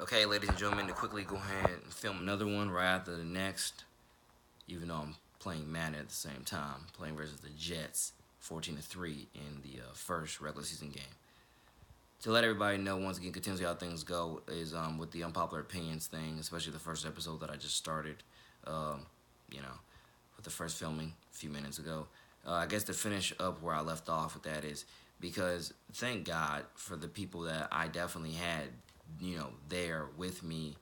Okay, ladies and gentlemen, to quickly go ahead and film another one right after the next, even though I'm playing Madden at the same time, playing versus the Jets, 14-3 in the first regular season game. To let everybody know, once again, continuously how things go is with the unpopular opinions thing, especially the first episode that I just started, um, you know, with the first filming a few minutes ago. I guess to finish up where I left off with that is because thank God for the people that I definitely had, there with me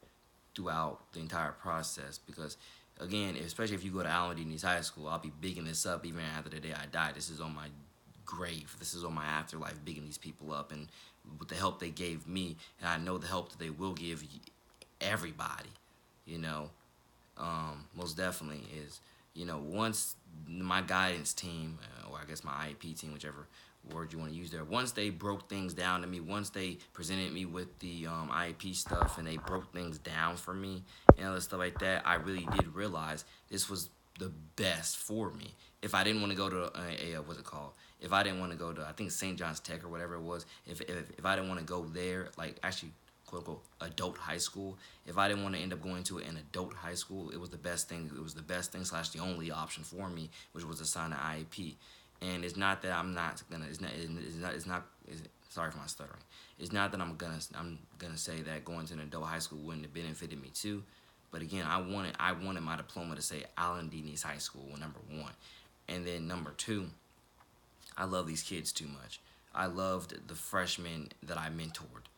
throughout the entire process. Because again, especially if you go to Allen Dini's high school, I'll be bigging this up even after the day I die. This is on my grave. This is on my afterlife, bigging these people up, and with the help they gave me, and I know the help that they will give everybody. You know, most definitely is, once my guidance team, or I guess my IEP team, whichever word you want to use there, once they broke things down to me, once they presented me with the IEP stuff and they broke things down for me and other stuff like that, I really did realize this was the best for me. If I didn't want to go to what's it called? If I didn't want to go to, I think St. John's Tech or whatever it was, if I didn't want to go there, like actually quote unquote adult high school. If I didn't want to end up going to an adult high school, it was the best thing. It was the best thing slash the only option for me, which was to sign an IEP. And it's not that I'm not gonna. Sorry for my stuttering. It's not that I'm gonna say that going to an adult high school wouldn't have benefited me too. But again, I wanted my diploma to say Allen Dini's High School, number one, and then number two, I love these kids too much. I loved the freshmen that I mentored.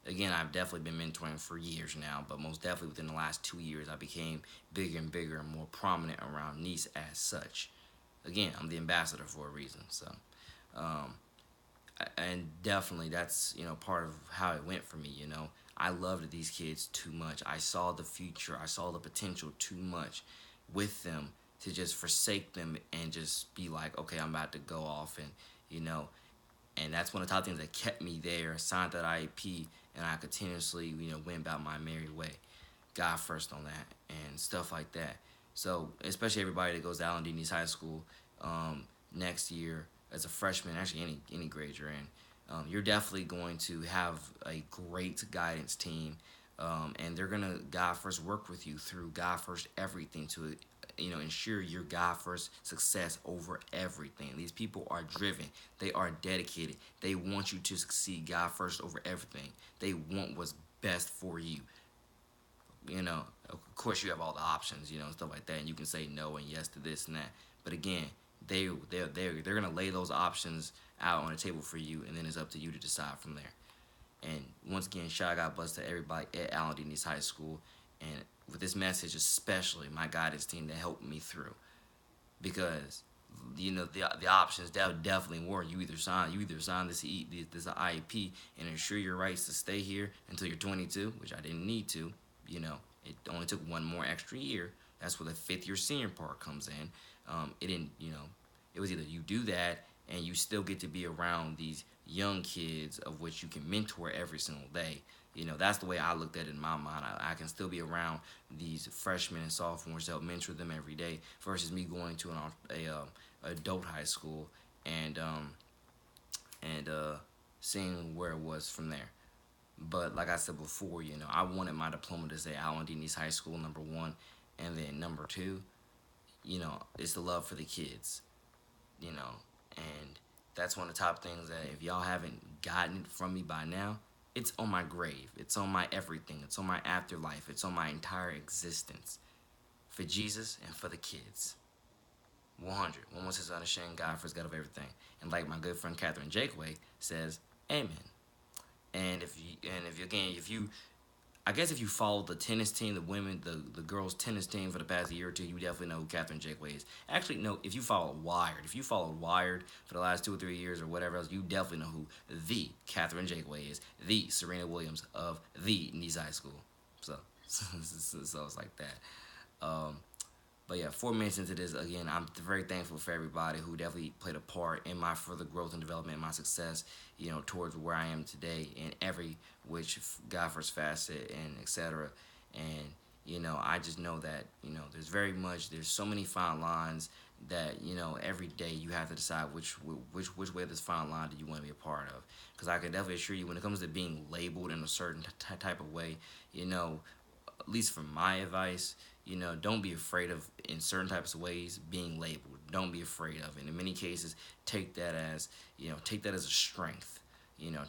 Again, I've definitely been mentoring for years now, but most definitely within the last 2 years, I became bigger and bigger and more prominent around Nice as such. Again, I'm the ambassador for a reason. So, um, and definitely that's part of how it went for me. I loved these kids too much. I saw the future. I saw the potential too much with them to just forsake them and just be like, okay, I'm about to go off and you know and that's one of the top things that kept me there. Signed that IEP, and I continuously, went about my merry way. God first on that and stuff like that. So, especially everybody that goes to Allen Dini's High School next year as a freshman, actually any grade you're in, you're definitely going to have a great guidance team, and they're gonna God first work with you through God first everything to ensure your God first success over everything. These people are driven. They are dedicated. They want you to succeed God first over everything. They want what's best for you. Of course you have all the options, stuff like that, and you can say no and yes to this and that. But again, they're gonna lay those options out on the table for you, and then it's up to you to decide from there. And once again, shout out bless to everybody at Allen Dini's High School, and with this message especially my guidance team that helped me through, because the options definitely were you either sign this IEP and ensure your rights to stay here until you're 22, which I didn't need to. It only took one more extra year. That's where the fifth year senior part comes in. It didn't, it was either you do that and you still get to be around these young kids of which you can mentor every single day. That's the way I looked at it in my mind. I can still be around these freshmen and sophomores to help mentor them every day versus me going to a adult high school and seeing where it was from there. But like I said before, I wanted my diploma to say Allen Dini's High School, number one, and then number two, it's the love for the kids, and that's one of the top things that if y'all haven't gotten it from me by now, it's on my grave, it's on my everything, it's on my afterlife, it's on my entire existence, for Jesus and for the kids. 100. One was his unashamed God first God of everything. And like my good friend Catherine Jakeway says, Amen. And if you I guess if you follow the tennis team, the girls tennis team for the past year or two, you definitely know who Catherine Jakeway is. Actually, no, if you followed Wired for the last 2 or 3 years or whatever else, you definitely know who the Catherine Jakeway is, the Serena Williams of the Nice High School. So, so it's like that. Um, but yeah, 4 minutes into this, again, I'm very thankful for everybody who definitely played a part in my further growth and development, and my success, towards where I am today in every which God first facet and etc. And I just know that there's so many fine lines that every day you have to decide which way of this fine line do you want to be a part of. Because I can definitely assure you, when it comes to being labeled in a certain type of way, at least from my advice, don't be afraid of, in certain types of ways, being labeled. Don't be afraid of it. In many cases, take that as a strength.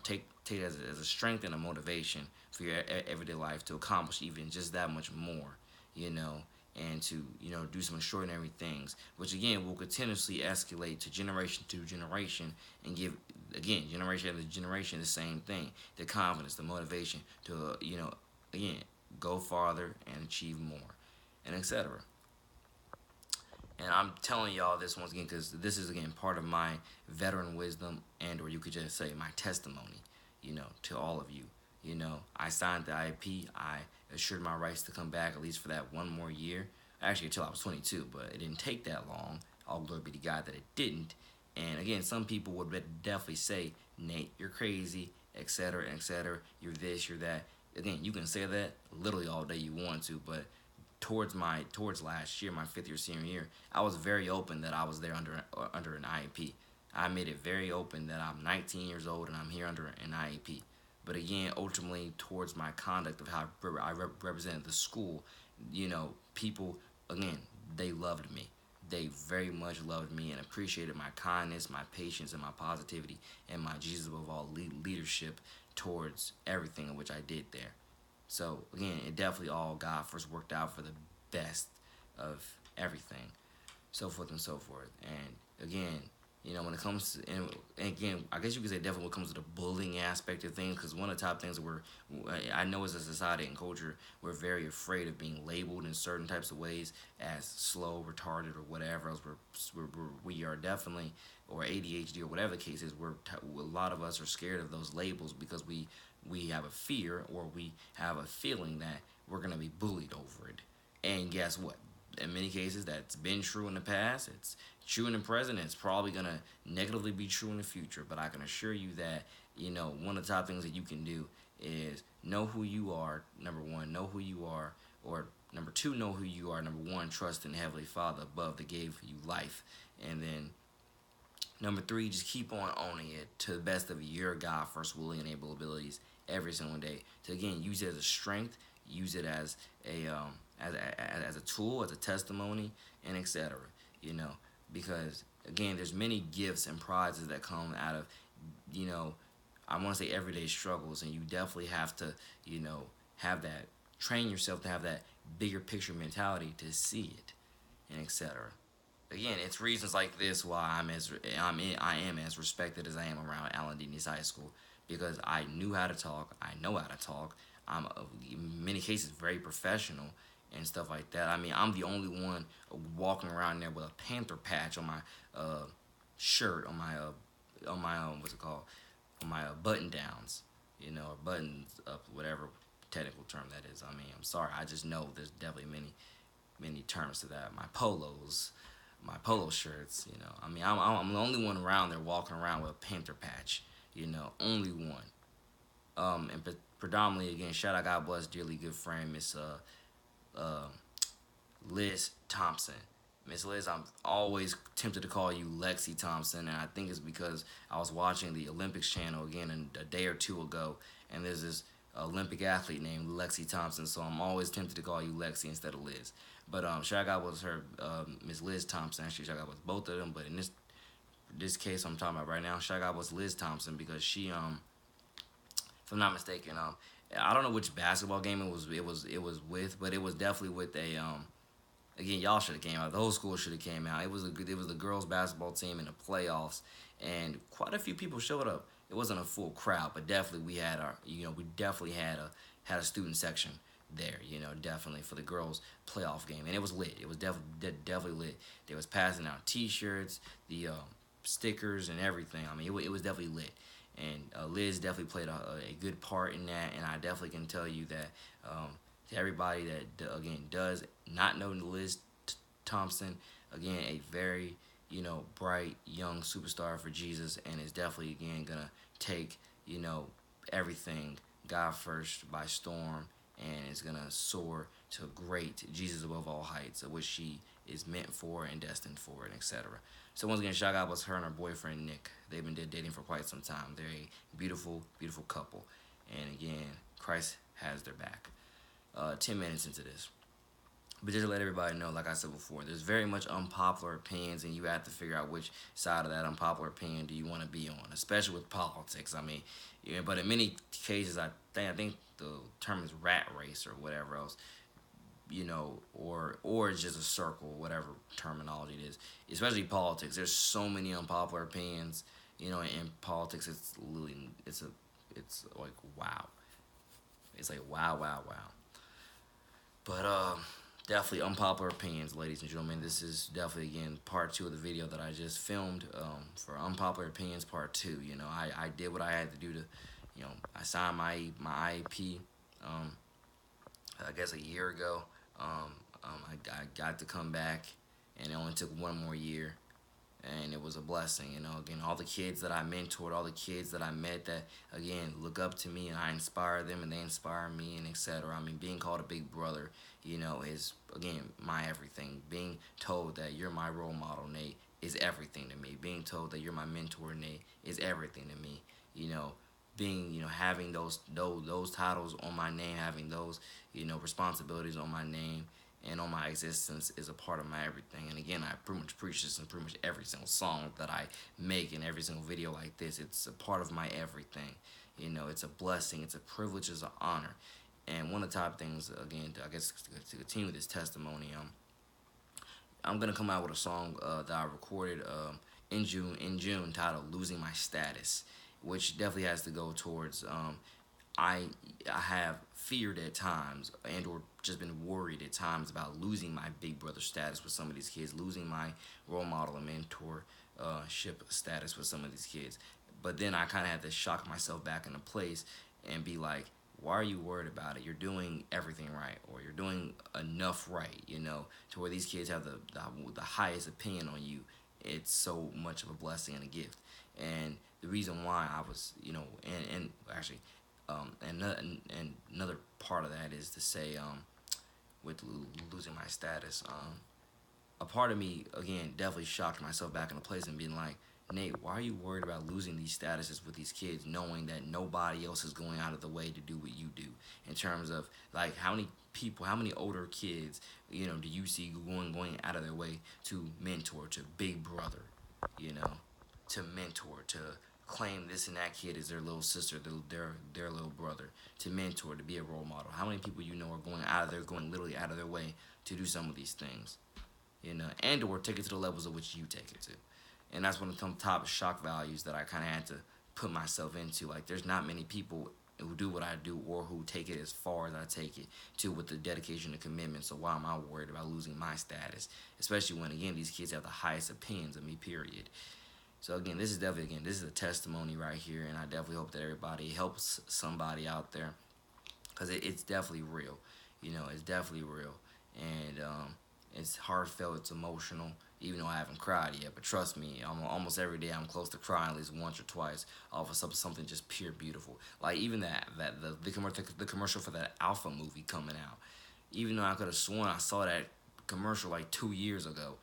Take it as a strength and a motivation for your everyday life to accomplish even just that much more. You know, and to do some extraordinary things, which again will continuously escalate to generation, and give again generation after generation the same thing: the confidence, the motivation to again go farther and achieve more, and etc. And I'm telling y'all this once again because this is again part of my veteran wisdom, and or you could just say my testimony, to all of you. I signed the IEP. I assured my rights to come back at least for that one more year. Actually, until I was 22, but it didn't take that long. All glory be to God that it didn't. And again, some people would definitely say, Nate, you're crazy, etc., etc. You're this, you're that. Again, you can say that literally all day you want to, but towards last year, my fifth year senior year, I was very open that I was there under an IEP. I made it very open that I'm 19 years old and I'm here under an IEP. But again, ultimately, towards my conduct of how I represented the school, people, again, they loved me. They very much loved me and appreciated my kindness, my patience, and my positivity, and my Jesus above all leadership towards everything in which I did there. So again, it definitely all God first worked out for the best of everything, so forth and so forth. And again, when it comes to, and again, I guess you could say definitely when it comes to the bullying aspect of things, because one of the top things that I know as a society and culture, we're very afraid of being labeled in certain types of ways as slow, retarded, or whatever else. We are definitely, or ADHD or whatever the case is, a lot of us are scared of those labels because we have a fear or we have a feeling that we're going to be bullied over it. And guess what? In many cases, that's been true in the past. It's true in the present. It's probably going to negatively be true in the future. But I can assure you that, one of the top things that you can do is know who you are, number one, know who you are, or number two, know who you are, number one, trust in Heavenly Father above that gave you life. And then number three, just keep on owning it to the best of your God first willing and able abilities every single day. To again use it as a strength, use it as a tool, as a testimony, and etc. Because again, there's many gifts and prizes that come out of I want to say everyday struggles, and you definitely have to have that, train yourself to have that bigger picture mentality to see it, and etc. Again, it's reasons like this why I am as respected as I am around Allen Dini's High School, because I knew how to talk, I know how to talk. I'm in many cases very professional and stuff like that. I mean, I'm the only one walking around there with a Panther patch on my shirt, on my what's it called, on my button downs, or buttons up, whatever technical term that is. I mean, I'm sorry, I just know there's definitely many terms to that. My polo shirts, I mean, I'm the only one around there walking around with a Panther patch, only one. And predominantly, again, shout out, God bless, dearly good friend, Miss Liz Thompson. Miss Liz, I'm always tempted to call you Lexi Thompson, and I think it's because I was watching the Olympics channel again a day or two ago, and there's this Olympic athlete named Lexi Thompson, so I'm always tempted to call you Lexi instead of Liz. But shout out was her, Miss Liz Thompson. Actually, shout out was both of them, but in this case I'm talking about right now, shout out was Liz Thompson, because she if I'm not mistaken, I don't know which basketball game it was with, but it was definitely with a again, y'all should have came out. The whole school should have came out. It was the girls basketball team in the playoffs, and quite a few people showed up. It wasn't a full crowd, but definitely we had a student section there, definitely for the girls playoff game, and it was lit. It was definitely lit. They was passing out T-shirts, the stickers, and everything. I mean, it was definitely lit. And Liz definitely played a good part in that, and I definitely can tell you that to everybody that again does not know Liz Thompson, again a very bright young superstar for Jesus, and is definitely again gonna take everything God first by storm, and is gonna soar to great Jesus above all heights, of which she is meant for and destined for, and etc. So once again, shout out was her and her boyfriend Nick. They've been dating for quite some time. They're a beautiful, beautiful couple, and again, Christ has their back. 10 minutes into this. But just to let everybody know, like I said before, there's very much unpopular opinions, and you have to figure out which side of that unpopular opinion do you want to be on, especially with politics. I mean, yeah, but in many cases, I think the term is rat race or whatever else, or it's just a circle, whatever terminology it is. Especially politics, there's so many unpopular opinions. In politics, it's like wow, it's like wow, wow, wow. But definitely unpopular opinions, ladies and gentlemen. This is definitely again part two of the video that I just filmed for unpopular opinions part two. I did what I had to do to, I signed my IEP. I guess a year ago. I got to come back, and it only took one more year, and it was a blessing. Again, all the kids that I mentored, all the kids that I met that again look up to me, and I inspire them, and they inspire me, and etc. I mean, being called a big brother, is again my everything. Being told that you're my role model, Nate, is everything to me. Being told that you're my mentor, Nate, is everything to me. Being having those titles on my name, having those responsibilities on my name and on my existence is a part of my everything. And again, I pretty much preach this in pretty much every single song that I make, in every single video like this. It's a part of my everything. It's a blessing, it's a privilege, it's an honor. And one of the top things, again, I guess to continue this testimony, I'm gonna come out with a song that I recorded in June, titled "Losing My Status," which definitely has to go towards I have feared at times and or just been worried at times about losing my big brother status with some of these kids, losing my role model and mentorship status with some of these kids. But then I kind of had to shock myself back into place and be like, why are you worried about it? You're doing everything right, or you're doing enough right, to where these kids have the highest opinion on you. It's so much of a blessing and a gift. And the reason why I was, and actually, and another part of that is to say, with losing my status, a part of me, again, definitely shocked myself back into place and being like, Nate, why are you worried about losing these statuses with these kids, knowing that nobody else is going out of the way to do what you do? In terms of, like, how many older kids, do you see going out of their way to mentor, to big brother, to mentor, to claim this and that kid as their little sister, their little brother, to mentor, to be a role model? How many people are going literally out of their way to do some of these things, and or take it to the levels of which you take it to? And that's one of the top shock values that I kind of had to put myself into. Like, there's not many people who do what I do or who take it as far as I take it to, with the dedication and commitment. So why am I worried about losing my status? Especially when, again, these kids have the highest opinions of me, period. So again, this is a testimony right here, and I definitely hope that everybody helps somebody out there, because it's definitely real. It's definitely real. And it's heartfelt, it's emotional, even though I haven't cried yet. But trust me, almost every day I'm close to crying at least once or twice off of something just pure beautiful. Like even the commercial for that Alpha movie coming out. Even though I could have sworn I saw that commercial like 2 years ago,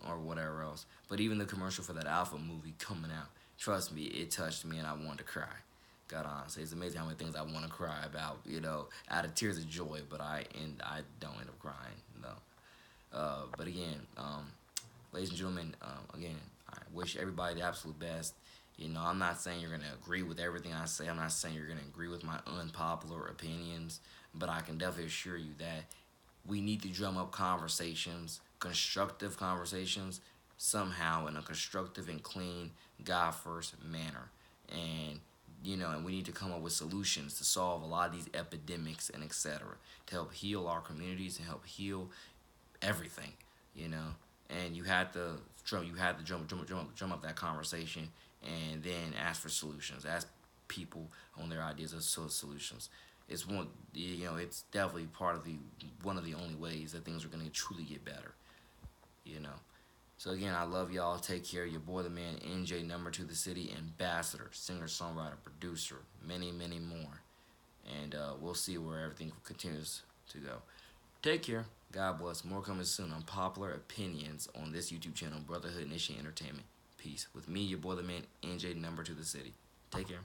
or whatever else. But even the commercial for that Alpha movie coming out, trust me, it touched me and I wanted to cry. God honestly, it's amazing how many things I want to cry about, out of tears of joy, but I don't end up crying, but again, ladies and gentlemen, again, I wish everybody the absolute best. I'm not saying you're going to agree with everything I say. I'm not saying you're going to agree with my unpopular opinions, but I can definitely assure you that we need to drum up conversations, constructive conversations, somehow in a constructive and clean, God-first manner. And and we need to come up with solutions to solve a lot of these epidemics and etc. to help heal our communities and help heal everything, And you had to drum up that conversation, and then ask for solutions, ask people on their ideas of solutions. It's definitely one of the only ways that things are going to truly get better, So again, I love y'all. Take care. Your boy, the man, NJ, number 2 the city, ambassador, singer, songwriter, producer, many, many more. and we'll see where everything continues to go. Take care. God bless. More coming soon on Popular Opinions on this YouTube channel, Brotherhood Nation Entertainment. Peace. With me, your boy, the man, NJ, number to the city. Take care.